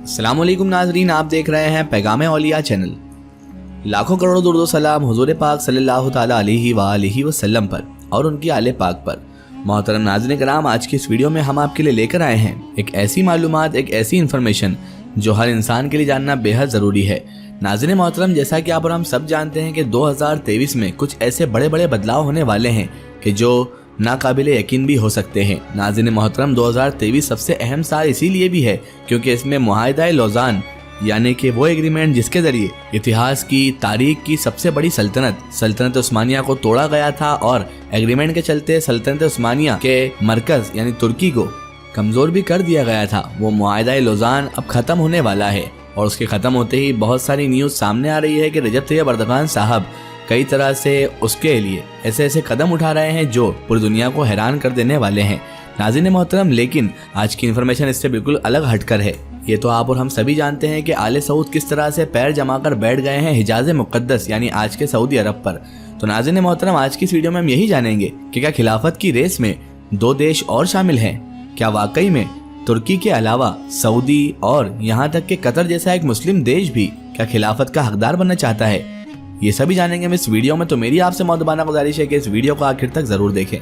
अस्सलामुअलैकुम नाजरीन, आप देख रहे हैं पैगाम औलिया चैनल। लाखों करोड़ों दुरूद सलाम हुजूर पाक सल्लल्लाहु ताला अलैहि वसल्लम पर और उनकी आले पाक पर। मोहतरम नाज़रीन कराम, आज की इस वीडियो में हम आपके लिए लेकर आए हैं एक ऐसी मालूमात, एक ऐसी इन्फॉर्मेशन जो हर इंसान के लिए जानना बेहद ज़रूरी है। नाज़रीन मोहतरम, जैसा कि आप और हम सब जानते हैं कि 2023 में कुछ ऐसे बड़े बड़े बदलाव होने वाले हैं कि जो नाकाबिले यकीन भी हो सकते हैं। नाज़रीन मोहतरम, 2023 सबसे अहम साल इसीलिए भी है क्योंकि इसमें मुआहिदा लौज़ान यानी कि वो एग्रीमेंट जिसके ज़रिए इतिहास की, तारीख की सबसे बड़ी सल्तनत उस्मानिया को तोड़ा गया था और एग्रीमेंट के चलते सल्तनत उस्मानिया के मरकज़ यानी तुर्की को कमज़ोर भी कर दिया गया था। वो मुआहिदा लौज़ान अब ख़त्म होने वाला है और उसके ख़त्म होते ही बहुत सारी न्यूज़ सामने आ रही है कि रजब तैयब अर्दगान साहब कई तरह से उसके लिए ऐसे कदम उठा रहे हैं जो पूरी दुनिया को हैरान कर देने वाले हैं। नाज़रीन मोहतरम, लेकिन आज की इन्फॉर्मेशन इससे बिल्कुल अलग हटकर है। ये तो आप और हम सभी जानते हैं कि आले सऊद किस तरह से पैर जमाकर बैठ गए हैं हिजाज़ मुक़द्दस यानी आज के सऊदी अरब पर। तो नाज़रीन मोहतरम, आज की इस वीडियो में हम यही जानेंगे कि क्या खिलाफत की रेस में 2 देश और शामिल हैं? क्या वाकई में तुर्की के अलावा सऊदी और यहाँ तक कि कतर जैसा एक मुस्लिम देश भी क्या खिलाफत का हकदार बनना चाहता है? ये सभी जानेंगे हम इस वीडियो में। तो मेरी आपसे मुतबाना गुजारिश है कि इस वीडियो को आखिर तक जरूर देखें।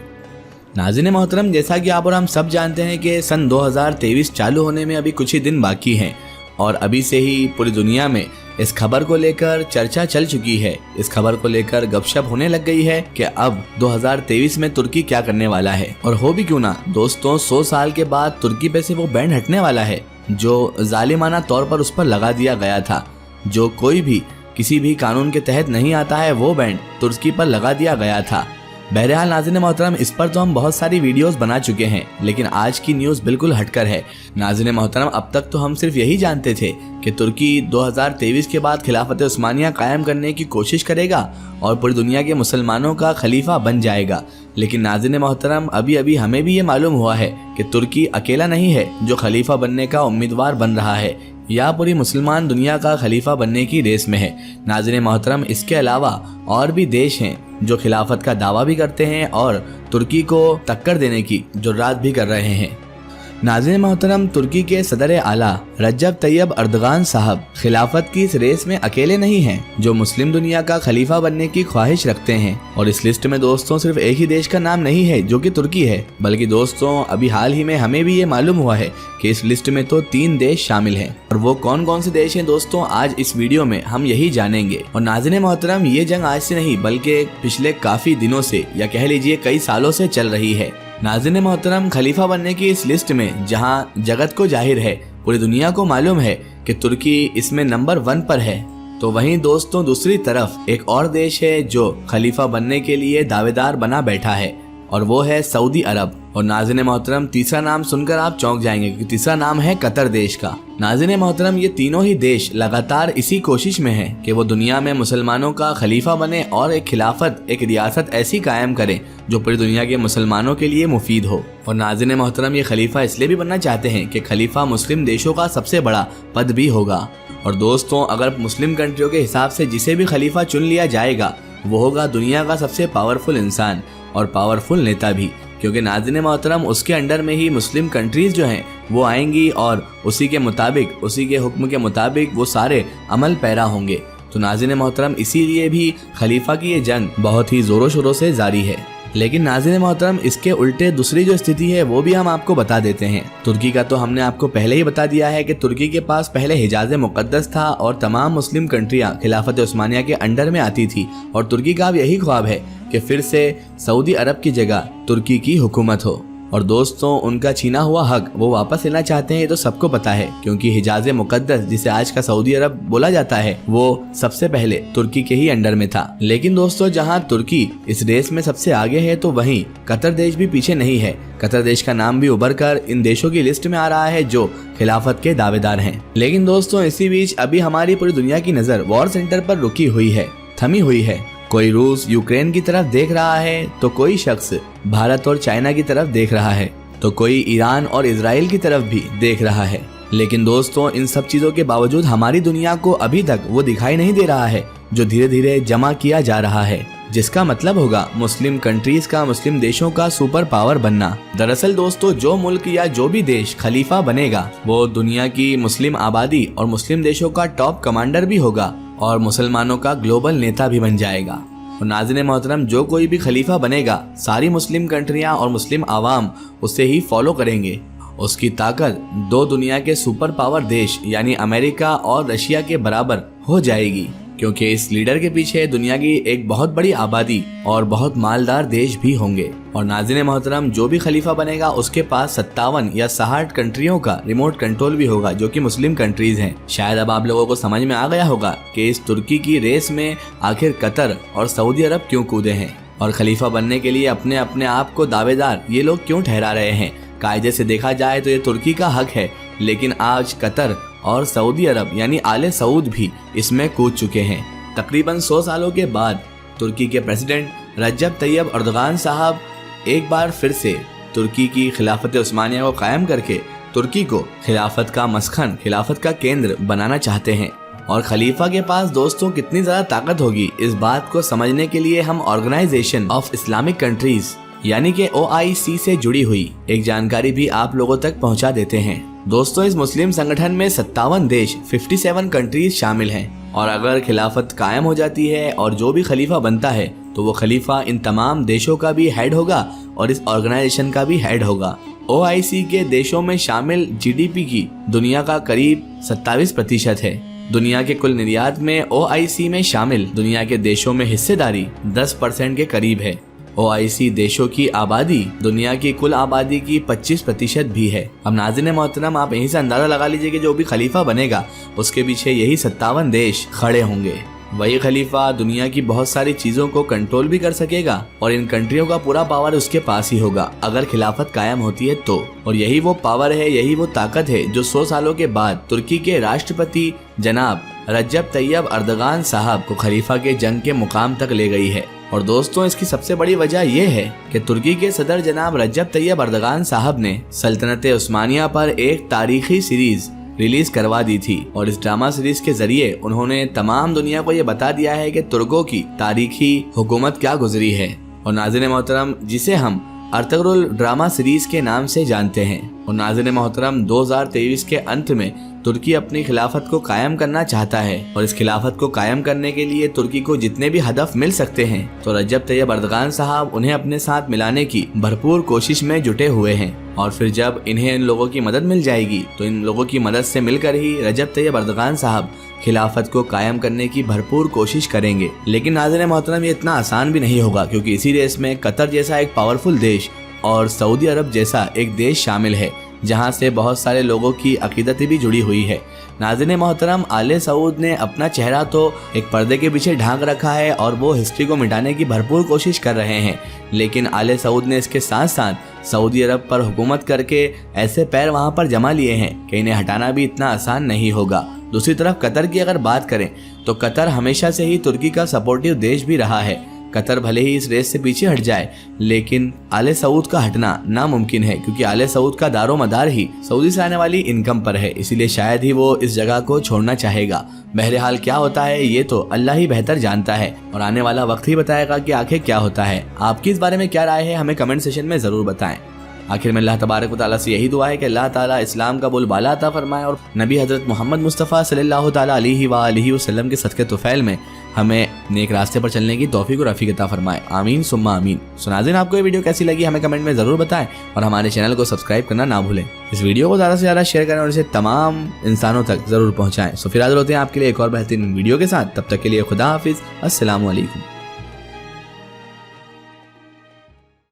नाज़रीन मोहतरम, जैसा कि आप और हम सब जानते हैं कि सन 2023 चालू होने में अभी कुछ ही दिन बाकी हैं और अभी से ही पूरी दुनिया में इस खबर को लेकर चर्चा चल चुकी है। इस खबर को लेकर गपशप होने लग गई है कि अब 2023 में तुर्की क्या करने वाला है। और हो भी क्यों ना दोस्तों, 100 साल के बाद तुर्की पे से वो बैन हटने वाला है जो जालिमाना तौर पर उस पर लगा दिया गया था। जो कोई भी किसी भी कानून के तहत नहीं आता है वो बैंड तुर्की पर लगा दिया गया था। बहरहाल नाज़रीन मोहतरम, इस पर तो हम बहुत सारी वीडियोस बना चुके हैं, लेकिन आज की न्यूज़ बिल्कुल हटकर है। नाज़रीन मोहतरम, अब तक तो हम सिर्फ यही जानते थे कि तुर्की 2023 के बाद खिलाफत उस्मानिया कायम करने की कोशिश करेगा और पूरी दुनिया के मुसलमानों का खलीफा बन जाएगा। लेकिन नाज़रीन मोहतरम, अभी हमें भी ये मालूम हुआ है कि तुर्की अकेला नहीं है जो खलीफा बनने का उम्मीदवार बन रहा है या पूरी मुसलमान दुनिया का खलीफा बनने की रेस में है। नाज़रीन मोहतरम, इसके अलावा और भी देश हैं जो खिलाफत का दावा भी करते हैं और तुर्की को टक्कर देने की जुर्रात भी कर रहे हैं। नाज़रीन मोहतरम, तुर्की के सदर आला रजब तैयब अर्दगान साहब खिलाफत की इस रेस में अकेले नहीं हैं जो मुस्लिम दुनिया का खलीफा बनने की ख्वाहिश रखते हैं। और इस लिस्ट में दोस्तों सिर्फ एक ही देश का नाम नहीं है जो कि तुर्की है, बल्कि दोस्तों अभी हाल ही में हमें भी ये मालूम हुआ है कि इस लिस्ट में तो 3 देश शामिल हैं। और वो कौन कौन से देश हैं दोस्तों, आज इस वीडियो में हम यही जानेंगे। और नाज़रीन मोहतरम, ये जंग आज से नहीं बल्कि पिछले काफी दिनों से या कह लीजिए कई सालों से चल रही है। नाज़रीन मोहतरम, खलीफा बनने की इस लिस्ट में जहां जगत को जाहिर है, पूरी दुनिया को मालूम है कि तुर्की इसमें नंबर 1 पर है, तो वहीं दोस्तों दूसरी तरफ एक और देश है जो खलीफा बनने के लिए दावेदार बना बैठा है और वो है सऊदी अरब। और नाज़रीन मोहतरम, तीसरा नाम सुनकर आप चौंक जाएंगे क्योंकि तीसरा नाम है कतर देश का। नाज़रीन मोहतरम, ये तीनों ही देश लगातार इसी कोशिश में हैं कि वो दुनिया में मुसलमानों का खलीफा बने और एक खिलाफत, एक रियासत ऐसी कायम करें जो पूरी दुनिया के मुसलमानों के लिए मुफीद हो। और नाज़रीन मोहतरम, ये खलीफा इसलिए भी बनना चाहते हैं कि खलीफा मुस्लिम देशों का सबसे बड़ा पद भी होगा। और दोस्तों, अगर मुस्लिम कंट्रियों के हिसाब से जिसे भी खलीफा चुन लिया जाएगा वो होगा दुनिया का सबसे पावरफुल इंसान और पावरफुल नेता भी, क्योंकि नाज़रीन मोहतरम उसके अंडर में ही मुस्लिम कंट्रीज जो हैं वो आएंगी और उसी के मुताबिक, उसी के हुक्म के मुताबिक वो सारे अमल पैरा होंगे। तो नाज़रीन मोहतरम, इसीलिए भी खलीफा की ये जंग बहुत ही ज़ोरों शोरों से जारी है। लेकिन नाज़रीन मोहतरम, इसके उल्टे दूसरी जो स्थिति है वो भी हम आपको बता देते हैं। तुर्की का तो हमने आपको पहले ही बता दिया है कि तुर्की के पास पहले हिजाज़ मुक़द्दस था और तमाम मुस्लिम कंट्रियां खिलाफत उस्मानिया के अंडर में आती थी और तुर्की का अब यही ख्वाब है कि फिर से सऊदी अरब की जगह तुर्की की हुकूमत हो। और दोस्तों, उनका छीना हुआ हक वो वापस लेना चाहते हैं, ये तो सबको पता है, क्योंकि हिजाज़ मुक़द्दस जिसे आज का सऊदी अरब बोला जाता है वो सबसे पहले तुर्की के ही अंडर में था। लेकिन दोस्तों, जहां तुर्की इस रेस में सबसे आगे है तो वहीं कतर देश भी पीछे नहीं है। कतर देश का नाम भी उभर कर इन देशों की लिस्ट में आ रहा है जो खिलाफत के दावेदार हैं। लेकिन दोस्तों, इसी बीच अभी हमारी पूरी दुनिया की नजर वॉर सेंटर पर रुकी हुई है, थमी हुई है। कोई रूस यूक्रेन की तरफ देख रहा है तो कोई शख्स भारत और चाइना की तरफ देख रहा है, तो कोई ईरान और इजराइल की तरफ भी देख रहा है। लेकिन दोस्तों, इन सब चीजों के बावजूद हमारी दुनिया को अभी तक वो दिखाई नहीं दे रहा है जो धीरे धीरे जमा किया जा रहा है। जिसका मतलब होगा मुस्लिम कंट्रीज का, मुस्लिम देशों का सुपर पावर बनना। दरअसल दोस्तों, जो मुल्क या जो भी देश खलीफा बनेगा वो दुनिया की मुस्लिम आबादी और मुस्लिम देशों का टॉप कमांडर भी होगा और मुसलमानों का ग्लोबल नेता भी बन जाएगा। और नाज़रीन मोहतरम, जो कोई भी खलीफा बनेगा सारी मुस्लिम कंट्रियां और मुस्लिम आवाम उसे ही फॉलो करेंगे। उसकी ताकत दो दुनिया के सुपर पावर देश यानी अमेरिका और रशिया के बराबर हो जाएगी, क्योंकि इस लीडर के पीछे दुनिया की एक बहुत बड़ी आबादी और बहुत मालदार देश भी होंगे। और नाज़रीन मोहतरम, जो भी खलीफा बनेगा उसके पास 57 या 60 कंट्रियों का रिमोट कंट्रोल भी होगा जो कि मुस्लिम कंट्रीज हैं। शायद अब आप लोगों को समझ में आ गया होगा कि इस तुर्की की रेस में आखिर कतर और सऊदी अरब क्यों कूदे हैं और खलीफा बनने के लिए अपने अपने आप को दावेदार ये लोग क्यों ठहरा रहे हैं। कायदे से देखा जाए तो ये तुर्की का हक है, लेकिन आज कतर और सऊदी अरब यानी आले सऊद भी इसमें कूद चुके हैं। तकरीबन 100 सालों के बाद तुर्की के प्रेसिडेंट रजब तैयब अर्दगान साहब एक बार फिर से तुर्की की खिलाफत उस्मानिया को कायम करके तुर्की को खिलाफत का मसखन, खिलाफत का केंद्र बनाना चाहते हैं। और खलीफा के पास दोस्तों कितनी ज़्यादा ताकत होगी, इस बात को समझने के लिए हम ऑर्गेनाइजेशन ऑफ इस्लामिक कंट्रीज यानी कि OIC से जुड़ी हुई एक जानकारी भी आप लोगों तक पहुंचा देते हैं। दोस्तों, इस मुस्लिम संगठन में 57 देश 57 कंट्रीज शामिल हैं और अगर खिलाफत कायम हो जाती है और जो भी खलीफा बनता है तो वो खलीफा इन तमाम देशों का भी हेड होगा और इस ऑर्गेनाइजेशन का भी हेड होगा। OIC के देशों में शामिल GDP की दुनिया का करीब 27% है। दुनिया के कुल निर्यात में OIC में शामिल दुनिया के देशों में हिस्सेदारी 10% के करीब है। OIC देशों की आबादी दुनिया की कुल आबादी की 25% भी है। अब नाज़रीन मोहतरम, आप यहीं से अंदाजा लगा लीजिए कि जो भी खलीफा बनेगा उसके पीछे यही 57 देश खड़े होंगे। वही खलीफा दुनिया की बहुत सारी चीजों को कंट्रोल भी कर सकेगा और इन कंट्रियों का पूरा पावर उसके पास ही होगा अगर खिलाफत कायम होती है तो। और यही वो पावर है, यही वो ताकत है जो 100 सालों के बाद तुर्की के राष्ट्रपति जनाब रजब तैयब अर्दगान साहब को खलीफा के जंग के मुकाम तक ले गई है। और दोस्तों, इसकी सबसे बड़ी वजह यह है कि तुर्की के सदर जनाब रजब तैयब अर्दगान साहब ने सल्तनत उस्मानिया पर एक तारीखी सीरीज रिलीज करवा दी थी और इस ड्रामा सीरीज के जरिए उन्होंने तमाम दुनिया को ये बता दिया है कि तुर्कों की तारीखी हुकूमत क्या गुजरी है। और नाज़रीन मोहतरम, जिसे हम अर्तुगरुल ड्रामा सीरीज के नाम से जानते हैं। और नाज़रीन मोहतरम, 2023 के अंत में तुर्की अपनी खिलाफत को कायम करना चाहता है और इस खिलाफत को कायम करने के लिए तुर्की को जितने भी हदफ मिल सकते हैं तो रजब तैयब अर्दगान साहब उन्हें अपने साथ मिलाने की भरपूर कोशिश में जुटे हुए हैं। और फिर जब इन्हें इन लोगों की मदद मिल जाएगी तो इन लोगों की मदद से मिलकर ही रजब तैयब अर्दगान साहब खिलाफत को कायम करने की भरपूर कोशिश करेंगे। लेकिन नाज़रीन मोहतरम, ये इतना आसान भी नहीं होगा क्योंकि इसी रेस में कतर जैसा एक पावरफुल देश और सऊदी अरब जैसा एक देश शामिल है जहां से बहुत सारे लोगों की अकीदत भी जुड़ी हुई है। नाज़रीन मोहतरम, आले सऊद ने अपना चेहरा तो एक पर्दे के पीछे ढांक रखा है और वो हिस्ट्री को मिटाने की भरपूर कोशिश कर रहे हैं, लेकिन आले सऊद ने इसके साथ साथ सऊदी अरब पर हुकूमत करके ऐसे पैर वहां पर जमा लिए हैं कि इन्हें हटाना भी इतना आसान नहीं होगा। दूसरी तरफ कतर की अगर बात करें तो कतर हमेशा से ही तुर्की का सपोर्टिव देश भी रहा है। कतर भले ही इस रेस से पीछे हट जाए लेकिन आले सऊद का हटना नामुमकिन है क्योंकि आले सऊद का दारो मदार ही सऊदी से आने वाली इनकम पर है, इसीलिए शायद ही वो इस जगह को छोड़ना चाहेगा। बहरहाल क्या होता है ये तो अल्लाह ही बेहतर जानता है और आने वाला वक्त ही बताएगा कि आखिर क्या होता है। आपकी इस बारे में क्या राय है हमें कमेंट सेशन में जरूर बताएं। आखिर में अल्लाह तबारक व तआला से यही दुआ है कि अल्लाह ताला इस्लाम का बोलबाला अता फरमाए और नबी हजरत मोहम्मद मुस्तफ़ा सल्लल्लाहु ताला अलैहि वसल्लम के सदक़े तुफ़ैल में हमें नेक रास्ते पर चलने की तौफीक और रफ़ीक अता फरमाए। आमीन सुम्मा आमीन। सो नाज़रीन, आपको ये वीडियो कैसी लगी हमें कमेंट में ज़रूर बताएं और हमारे चैनल को सब्सक्राइब करना ना भूलें। इस वीडियो को ज़्यादा से ज़्यादा शेयर करें और इसे तमाम इंसानों तक ज़रूर पहुँचाएँ। सो फिर हाज़िर होते हैं आपके लिए एक और बेहतरीन वीडियो के साथ। तब तक के लिए खुदा हाफिज़। अस्सलामु अलैकुम।